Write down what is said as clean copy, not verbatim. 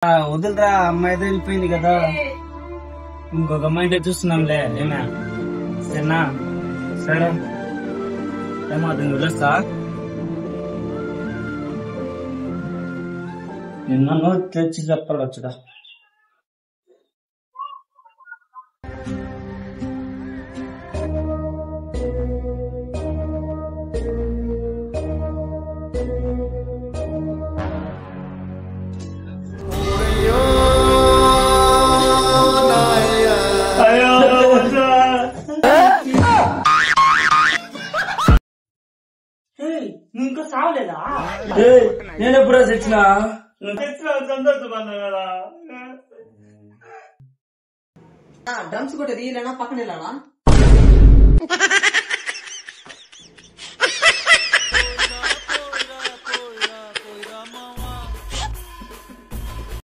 వదిలిరా, అమ్మాయి వెళ్ళిపోయింది కదా, ఇంకొక అమ్మాయి చూస్తున్నాంలే. ఏనా సరేనా? సరే ఏమో అతను వదిలేస్తా. నిన్న తెచ్చి చెప్పాలి వచ్చుదా. నువ్వు ఇంకా సావలేదా? నేను ఎప్పుడో తెచ్చినా సంతోషపడ్డా కదా. డ్రమ్స్ కొట్టేది పక్కన